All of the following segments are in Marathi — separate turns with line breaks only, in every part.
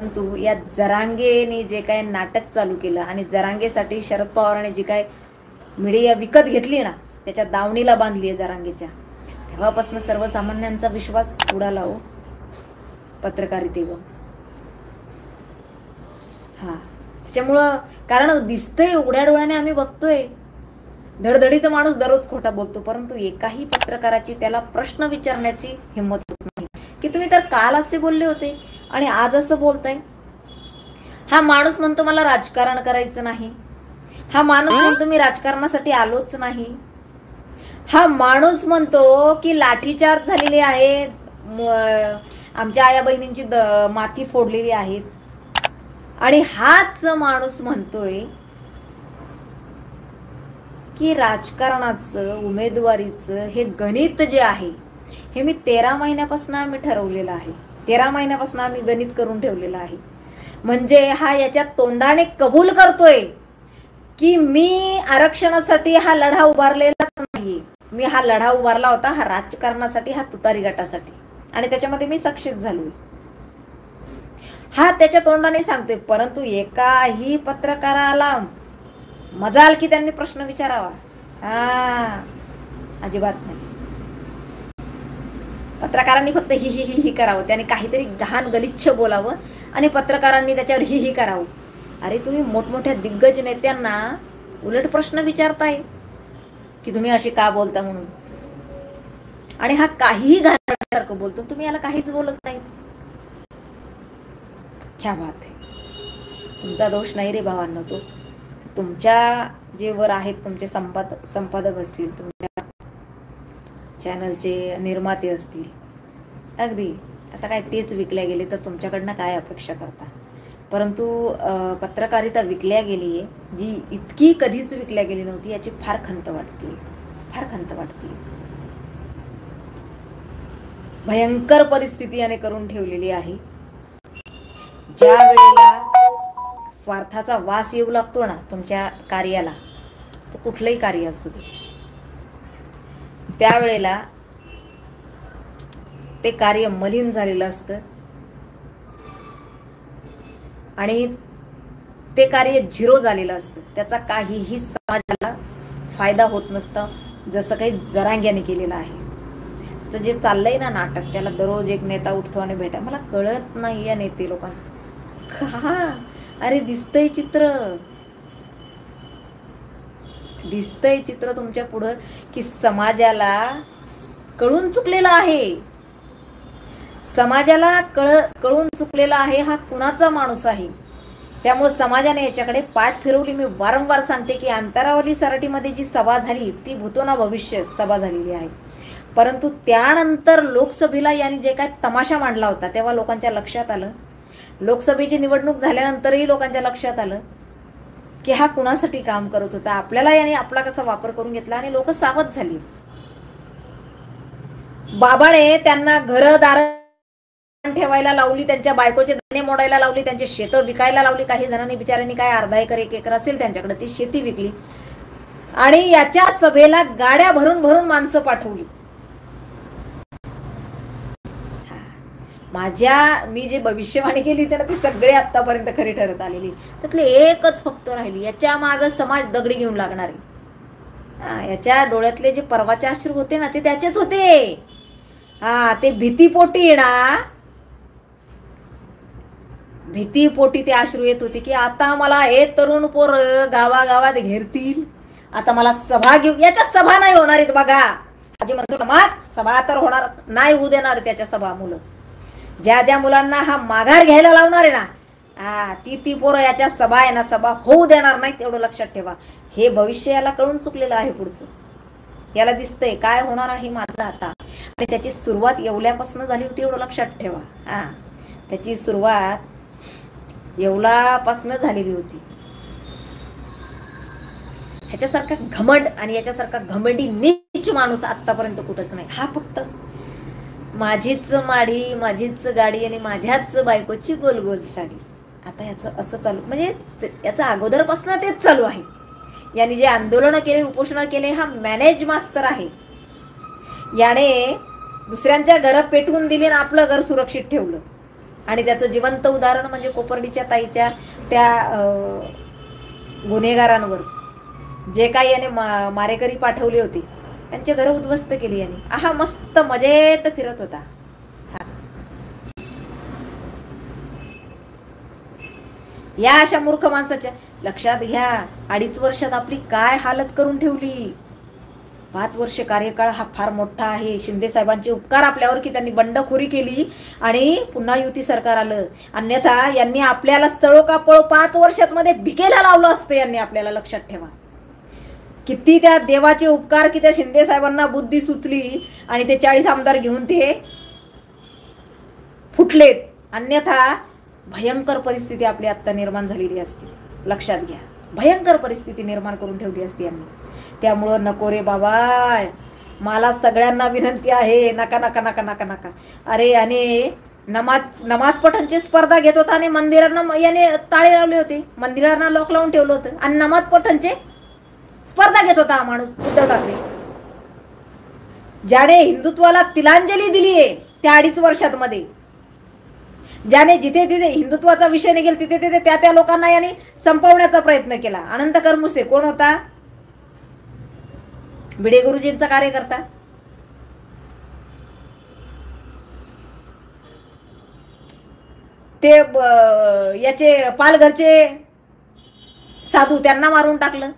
परंतु या जरांगेने जे काय नाटक चालू केलं आणि जरांगेसाठी शरद पवारांनी जी काय मीडिया विकत घेतली ना, त्याच्या दावणीला बांधली आहे जरांगेच्या, तेव्हापासून सर्वसामान्यांचा विश्वास उडाला हो पत्रकारितेवर. हा, त्याच्यामुळं कारण दिसतंय, उघड्या डोळ्याने आम्ही बघतोय, धडधडीत माणूस दररोज खोटा बोलतो, परंतु एकाही पत्रकाराची त्याला प्रश्न विचारण्याची हिंमत होत नाही की तुम्ही तर काल असे बोलले होते आणि आज असं बोलताय. हा माणूस म्हणतो मला राजकारण करायचं नाही, हा माणूस म्हणतो मी राजकारणासाठी आलोच नाही, हा माणूस म्हणतो की लाठीचार्ज झालेले आहे, आमच्या आया बहिणींची माती फोडलेली आहेत, आणि हाच माणूस म्हणतोय की राजकारणाचं उमेदवारीचं हे गणित जे आहे हे मी 13 महिन्यापासून आम्ही ठरवलेलं आहे, 13 महिन्यापासून आम्ही गणित करून ठेवलेलं आहे. म्हणजे हा याच्या तोंडाने कबूल करतोय की मी आरक्षणासाठी हा लढा उभारलेला नाहीये, मी हा लढा उभारला होता हा राजकारणासाठी, हा तुतारी गटासाठी, आणि त्याच्यामध्ये मी सक्सेस झालोय, हा त्याच्या तोंडाने सांगतोय. परंतु एकाही पत्रकाराला मजाल की त्यांनी प्रश्न विचारावा, अजिबात नाही. पत्रकारांनी फक्त ही ही ही ही करावं, त्याने काहीतरी घाण गलिच्छ बोलावं आणि पत्रकारांनी त्याच्यावर ही ही करावं. अरे तुम्ही मोठमोठ्या दिग्गज नेत्यांना उलट प्रश्न विचारताय की तुम्ही अशी का बोलता म्हणून, आणि हा काहीही घाणसारखं बोलतो, तुम्ही याला काहीच बोलत नाही. क्या बात आहे. तुमचा दोष नाही रे भावांनो, तो तुमच्या जे वर आहेत तुमचे संपादक असतील, तुमच्या चॅनलचे निर्माते असतील, अगदी आता काय तेच विकल्या गेले तर तुमच्याकडनं काय अपेक्षा करता. परंतु पत्रकारिता विकल्या गेली आहे जी इतकी कधीच विकल्या गेली नव्हती, याची फार खंत वाटते, फार खंत वाटते. भयंकर परिस्थिती याने करून ठेवलेली आहे. ज्या वेळेला स्वार्थाचा वास येऊ लागतो ना तुमच्या कार्याला, तो कुठलंही कार्य असू दे, त्यावेळेला ते कार्य मलिन झालेलं असतं आणि ते कार्य झिरो झालेलं असतं, त्याचा काहीही समाजाला फायदा होत नसतं, जसं काही जरांग्याने केलेलं आहे. त्याचं जे चाललंय ना नाटक, त्याला दररोज एक नेता उठतो आणि भेटा, मला कळत नाही या नेते लोकांचं का. अरे दिसतंय चित्र, दिसतंय चित्र तुमच्या पुढं की समाजाला कळून चुकलेला आहे, समाजाला कळून चुकलेला आहे हा कुणाचा माणूस आहे. त्यामुळे समाजाने याच्याकडे पाठ फिरवली. मी वारंवार सांगते की अंतरावली सराटीमध्ये जी सभा झाली ती भूतो ना भविष्य सभा झालेली आहे, परंतु त्यानंतर लोकसभेला यांनी जे काय तमाशा मांडला होता तेव्हा लोकांच्या लक्षात आलं, लोकसभेची निवडणूक झाल्यानंतरही लोकांच्या लक्षात आलं की हा कुणासाठी काम करत होता, आपल्याला याने आपला कसा वापर करून घेतला, आणि लोक सावध झाली. बाबाने त्यांना घरदार ठेवायला लावली, त्यांच्या बायकोचे दाणे मोडायला लावली, त्यांचे शेतं विकायला लावली. काही जणांनी बिचाऱ्यांनी काय अर्धा एकर एक एकर असेल त्यांच्याकडे ती शेती विकली, आणि याच्या सभेला गाड्या भरून भरून माणसं पाठवली. मी जे भविष्यवाणी केली होती ना ती सगळे आतापर्यंत खरी ठरत आलेली, त्यातले एकच फक्त राहिली, याच्या मागे समाज दगडी घेऊन लागणार आहे. याच्या डोळ्यातले जे परवाचे अश्रू होते ना ते त्याचेच होते. ते भीतीपोटी ना, भीतीपोटी ते अश्रू येत होते की आता मला हे तरुण पोर गावागावात घेरतील, आता मला सभा घेऊ. याच्या सभा नाही होणार आहेत बघा, आजी म्हणतो ना मग सभा तर होणार नाही, होऊ देणार त्याच्या सभा. मुलं ज्या मुलांना हा माघार घ्यायला लावणार आहे ना, ती पोरं याच्या सभा आहे ना, सभा होऊ देणार नाही, तेवढं लक्षात ठेवा. हे भविष्य याला कळून चुकलेलं आहे पुढचं, याला दिसतंय काय होणार आहे माझं आता, आणि त्याची सुरुवात येवल्यापासून झाली होती, एवढं लक्षात ठेवा. त्याची सुरुवात येवलापासून झालेली होती. ह्याच्यासारखा घमंड आणि याच्यासारखा घमंडी नीच माणूस आतापर्यंत कुठंच नाही. हा फक्त माझीच माडी, माझीच गाडी आणि माझ्याच बायकोची गोल गोल साडी. आता याचं असं चालू, म्हणजे याचं अगोदरपासून तेच चालू आहे. याने जे आंदोलनं केले, उपोषणं केले, हा मॅनेज मास्तर आहे. याने दुसऱ्यांच्या घरं पेटवून दिली आणि आपलं घर सुरक्षित ठेवलं. आणि त्याचं जिवंत उदाहरण म्हणजे कोपर्डीच्या ताईच्या त्या गुन्हेगारांवर जे काही याने मारेकरी पाठवले होते त्यांचे घरं उद्ध्वस्त केली याने. आहा मस्त मजेत फिरत होता. या अशा मूर्ख माणसाच्या लक्षात घ्या 2.5 वर्षात आपली काय हालत करून ठेवली. 5 वर्ष कार्यकाळ हा फार मोठा आहे. शिंदे साहेबांचे उपकार आपल्यावर की त्यांनी बंडखोरी केली आणि पुन्हा युती सरकार आलं. अन्यथा यांनी आपल्याला सळो का पळो 5 वर्षात मध्ये भिकेला लावलं असतं यांनी आपल्याला. लक्षात ठेवा किती त्या देवाचे उपकार की त्या शिंदे साहेबांना बुद्धी सुचली आणि ते 40 आमदार घेऊन ते फुटलेत. अन्यथा भयंकर परिस्थिती आपली आत्ता निर्माण झालेली असती. लक्षात घ्या भयंकर परिस्थिती निर्माण करून ठेवली असती यांनी. त्यामुळं नको रे बाबा, मला सगळ्यांना विनंती आहे, नका नका नका नका नका. अरे आणि नमाज पठणची स्पर्धा घेत होता आणि मंदिरांना याने ताळे लावले होते, मंदिरांना लॉक लावून ठेवलं होतं आणि नमाज पठणचे स्पर्धा घेत होता हा माणूस उद्धव ठाकरे. ज्याने हिंदुत्वाला तिलांजली दिली आहे त्या 2.5 वर्षात मध्ये, ज्याने जिथे तिथे हिंदुत्वाचा विषय निघेल तिथे तिथे त्या लोकांना याने संपवण्याचा प्रयत्न केला. अनंत करमुसे कोण होता? भिडे गुरुजींचा कार्यकर्ता. ते याचे पालघरचे साधू त्यांना मारून टाकलं.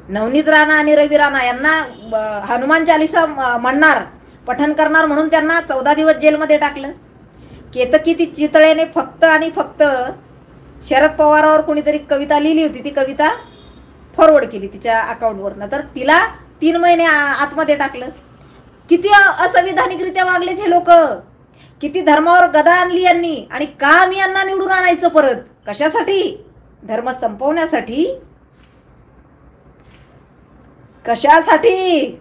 नवनीत राणा आणि रवी राणा यांना हनुमान चालीसा म्हणणार पठण करणार म्हणून त्यांना 14 दिवस जेलमध्ये टाकलं. केतकी ती चितळेने फक्त आणि फक्त शरद पवारावर कोणीतरी कविता लिहिली होती, ती कविता फॉरवर्ड केली तिच्या अकाउंटवरनं, तर तिला 3 महिने आतमध्ये टाकलं. किती असंविधानिकरित्या वागलेत हे लोक. किती धर्मावर गदा आणली यांनी. आणि का मी यांना निवडून आणायचं परत? कशासाठी? धर्म संपवण्यासाठी. कशासाठी?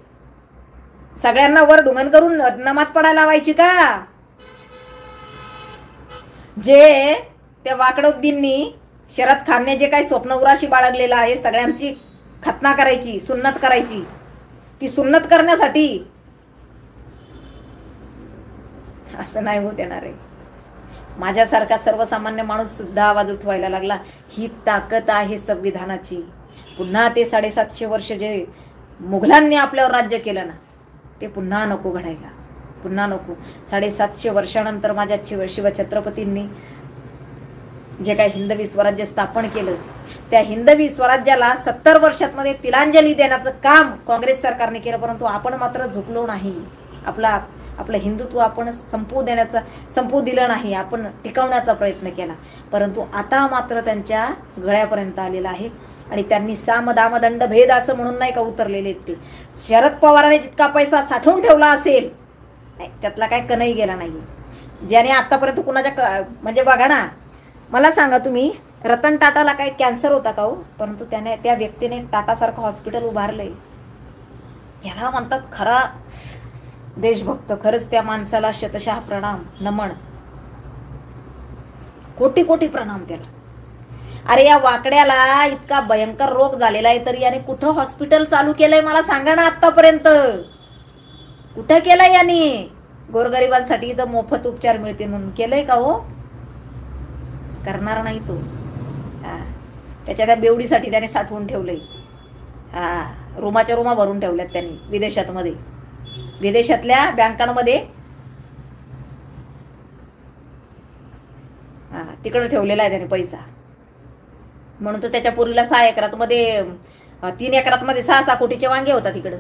सगळ्यांना वर ढुंगण करून नमाज पडायला लावायची का? जे त्या वाकडोद्दींनी शरद खानने जे काही स्वप्न उराशी बाळगलेलं आहे, सगळ्यांची खतना करायची, सुन्नत करायची, ती सुन्नत करण्यासाठी असं नाही होत येणार आहे. माझ्यासारखा सर्वसामान्य माणूस सुद्धा आवाज उठवायला लागला. ही ताकद आहे संविधानाची. पुन्हा ते 750 वर्ष जे मुघलांनी आपल्यावर राज्य केलं ना, ते पुन्हा नको घडायला. पुन्हा नको. 750 वर्षानंतर माझ्या शिवछत्रपतींनी जे काही हिंदवी स्वराज्य स्थापन केलं, त्या हिंदवी स्वराज्याला 70 वर्षात मध्ये तिलांजली देण्याचं काम काँग्रेस सरकारने केलं. परंतु आपण मात्र झुकलो नाही. आपलं हिंदुत्व आपण संपवू दिलं नाही. आपण टिकवण्याचा प्रयत्न केला. परंतु आता मात्र त्यांच्या गळ्यापर्यंत आलेला आहे. आणि त्यांनी साम दाम दंड भेद असं म्हणून नाही का उतरलेले ते. शरद पवारांनी जितका पैसा साठवून ठेवला असेल त्यातला काय कणही गेला नाही. ज्याने आतापर्यंत कुणाच्या म्हणजे बघा ना, मला सांगा तुम्ही, रतन टाटाला काय कॅन्सर होता का हो? परंतु त्या व्यक्तीने टाटासारखं हॉस्पिटल उभारलंय. याला म्हणतात खरा देशभक्त. खरंच त्या माणसाला शतशः प्रणाम, नमन, कोटी कोटी प्रणाम त्याला. अरे या वाकड्याला इतका भयंकर रोग झालेला आहे तरी याने कुठं हॉस्पिटल चालू केलंय मला सांगा ना. आतापर्यंत कुठं केलंय याने? गोरगरिबांसाठी इथं मोफत उपचार मिळतील म्हणून केलंय का हो? करणार नाही तो. त्याच्या त्या बेवडीसाठी त्याने साठवून ठेवलंय. रूमाच्या रूमा भरून ठेवल्यात त्यांनी विदेशातल्या बँकांमध्ये तिकडं ठेवलेला आहे त्याने पैसा. म्हणून तर त्याच्या पोरीला 6 एकरात मध्ये 3 एकरात मध्ये 6 कोटीचे वांगे होतात तिकडं.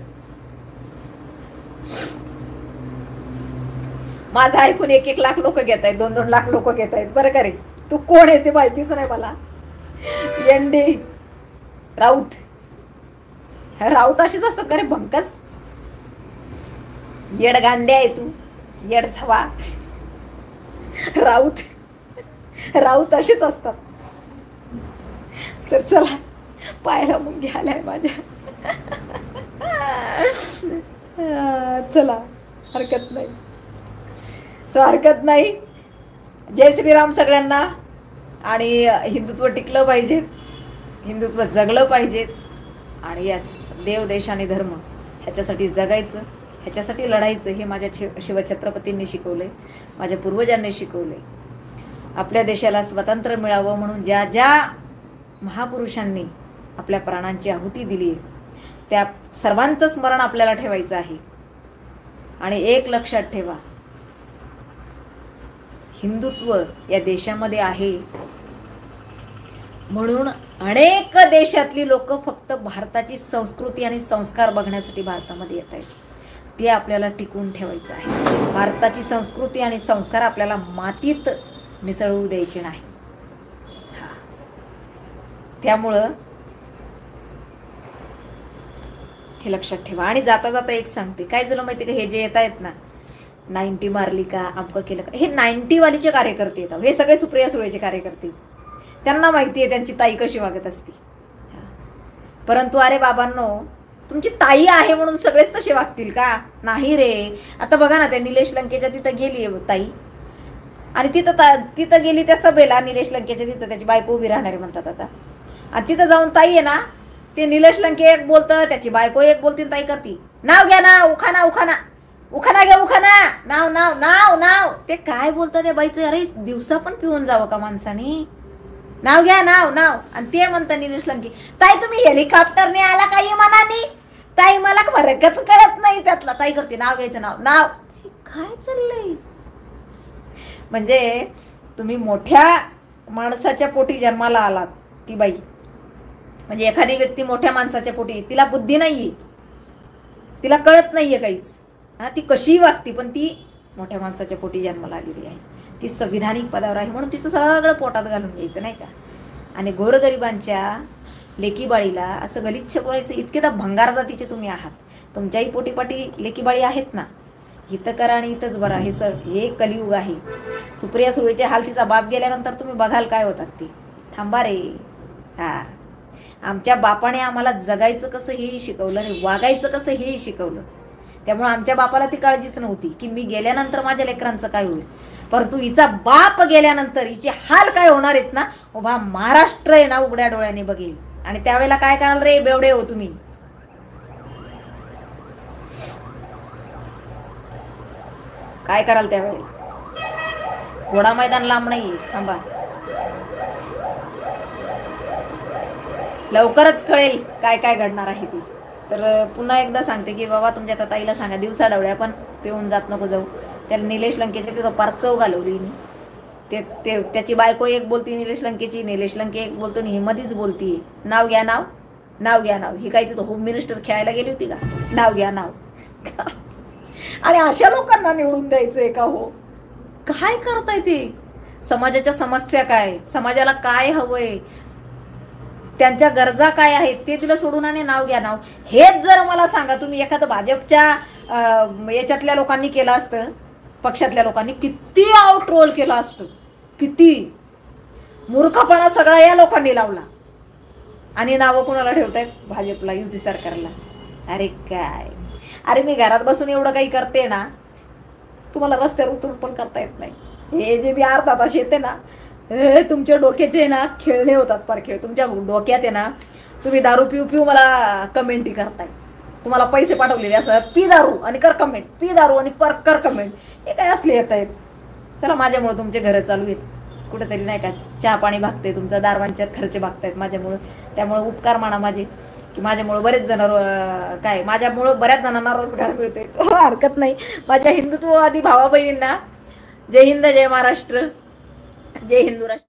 माझं ऐकून 1-1 लाख लोक घेत आहेत, 2-2 लाख लोक घेत आहेत. बरं का रे? तू कोण आहे ते माहितीच नाही मला. एनडी राऊत अशीच असतात का रे? भंकस येड गांडे आहे तू, येड झवा. राऊत अशीच असतात. तर चला, पायाला मुंगी आलाय माझ्या. चला, हरकत नाही. जय श्रीराम सगळ्यांना. आणि हिंदुत्व टिकलं पाहिजे, हिंदुत्व जगलं पाहिजे. आणि यस, देव, देश आणि धर्म ह्याच्यासाठी जगायचं, ह्याच्यासाठी लढायचं हे माझ्या शिवछत्रपतींनी शिकवलंय, माझ्या पूर्वजांनी शिकवलंय. आपल्या देशाला स्वातंत्र्य मिळावं म्हणून ज्या ज्या महापुरुषांनी आपल्या प्राणांची आहुती दिली त्या सर्वांचं स्मरण आपल्याला ठेवायचं आहे. आणि एक लक्षात ठेवा, हिंदुत्व या देशामध्ये आहे म्हणून अनेक देशातली लोक फक्त भारताची संस्कृती आणि संस्कार बघण्यासाठी भारतामध्ये येत आहेत. ते आपल्याला टिकवून ठेवायचं आहे. भारताची संस्कृती आणि संस्कार आपल्याला मातीत मिसळू द्यायचे नाही. त्यामुळं हे लक्षात ठेवा. आणि जाता जाता एक सांगते, काय झालं माहिती का, हे जे येत आहेत ना 90 मारली का अमकं केलं का, हे 90 वालीचे कार्यकर्ते येतात. हे सगळे सुप्रिया सुळेचे कार्यकर्ते. त्यांना माहिती आहे त्यांची ताई कशी वागत असते. परंतु अरे बाबांनो, तुमची ताई आहे म्हणून सगळेच तसे वागतील का? नाही रे. आता बघा ना, त्या निलेश लंकेच्या तिथं गेली ताई, आणि तिथं गेली त्या सभेला निलेश लंकेच्या तिथं त्याची बायको उभी राहणारी म्हणतात आता. आणि तिथं जाऊन ताई आहे ना, ते निलेश लंके एक बोलतं, त्याची बायको एक बोलती, ताई करती नाव घ्या ना, उखाना उखाना उखाना घ्या, उखाना नाव नाव नाव नाव. ते काय बोलतं त्या बाईचं, अरे दिवसा पण पिऊन जावं का माणसाने? नाव घ्या, नाव नाव. आणि ते म्हणतं निलेश लंके, ताई तुम्ही हेलिकॉप्टरने आला काही मनाने? ताई मला फरकच कळत नाही त्यातला. ताई करते नाव घ्यायचं, नाव नाव. काय चाललंय? म्हणजे तुम्ही मोठ्या माणसाच्या पोटी जन्माला आलात, ती बाई म्हणजे एखादी व्यक्ती मोठ्या माणसाच्या पोटी, तिला बुद्धी नाहीये, तिला कळत नाहीये काहीच. ती कशी वागती, पण ती मोठ्या माणसाच्या पोटी जन्माला आलेली आहे. ती संविधानिक पदावर आहे म्हणून तिचं सगळं पोटात घालून घ्यायचं नाही का. आणि गोरगरिबांच्या लेकीबाळीला असं गलिच्छ बोलायचं, इतके तर भंगार जातीचे तुम्ही आहात. तुमच्याही पोटीपाटी लेकीबाळी आहेत ना, इथं करा आणि इथंच बरा. हे कलियुग आहे. सुप्रिया सुळेचे हाल तिचा बाप गेल्यानंतर तुम्ही बघाल काय होतात ते. थांबा रे. आमच्या बापाने आम्हाला जगायचं कसं हेही शिकवलं आणि वागायचं कसं हेही शिकवलं. त्यामुळे आमच्या बापाला ती काळजीच नव्हती की मी गेल्यानंतर माझ्या लेकरांचं काय होईल. परंतु हिचा बाप गेल्यानंतर हिचे हाल काय होणार आहेत ना, उभा महाराष्ट्र आहे ना उघड्या डोळ्याने बघेल. आणि त्यावेळेला काय कराल रे बेवडे हो तुम्ही? काय कराल त्यावेळेला? घोडा मैदान लांब नाही, थांबा. लवकरच कळेल काय काय घडणार आहे ती. तर पुन्हा एकदा सांगते की बाबा तुमच्या आता ताईला सांगा, दिवसा डवळ्या पण पिऊन जात नको जाऊ. त्याला निलेश लंकेच्या तिथं पार चव घालवली. त्याची बायको एक बोलती निलेश लंकेची, निलेश लंके एक बोलतो आणि ही मधीच बोलती नाव घ्या, नाव नाव घ्या, नाव. ही काय तिथं होम मिनिस्टर खेळायला गेली होती का? नाव घ्या, नाव. आणि अशा लोकांना निवडून द्यायचंय का? हो, काय करताय ते? समाजाच्या समस्या काय, समाजाला काय हवंय, त्यांच्या गरजा काय आहेत ते तिला सोडून आणि नाव घ्या, नाव. हेच जर मला सांगा तुम्ही एखादं भाजपच्या याच्यातल्या लोकांनी केलं असतं, पक्षातल्या लोकांनी किती आउटरोल केलं असतं, किती मूर्खपणा सगळा या लोकांनी लावला. आणि नावं कोणाला ठेवतायत? भाजपला, युती सरकारला. अरे काय, अरे मी घरात बसून एवढं काही करते ना, तुम्हाला रस्त्यावर उतरून पण करता येत नाही. हे जे मी अर्धा तास येते ना, हे तुमच्या डोक्याचे ना खेळणे होतात. पर खेळ तुमच्या डोक्यात आहे ना. तुम्ही दारू पिऊ पिऊ मला कमेंटी करताय. तुम्हाला पैसे पाठवलेले असं पी दारू आणि कर कमेंट, पी दारू आणि कर कमेंट. हे काय असले येत आहेत? चला, माझ्यामुळे तुमचे घरं चालू आहेत कुठेतरी नाही का, चहा पाणी भागते, तुमचा दारवांच्या खर्च भागतायत माझ्यामुळं. त्यामुळे उपकार माना माझे की माझ्यामुळं बरेच जण काय माझ्यामुळं बऱ्याच जणांना रोजगार मिळतोय. हरकत नाही. माझ्या हिंदुत्ववादी भावा बहिणींना जय हिंद, जय महाराष्ट्र, जय हिंदू राष्ट्र.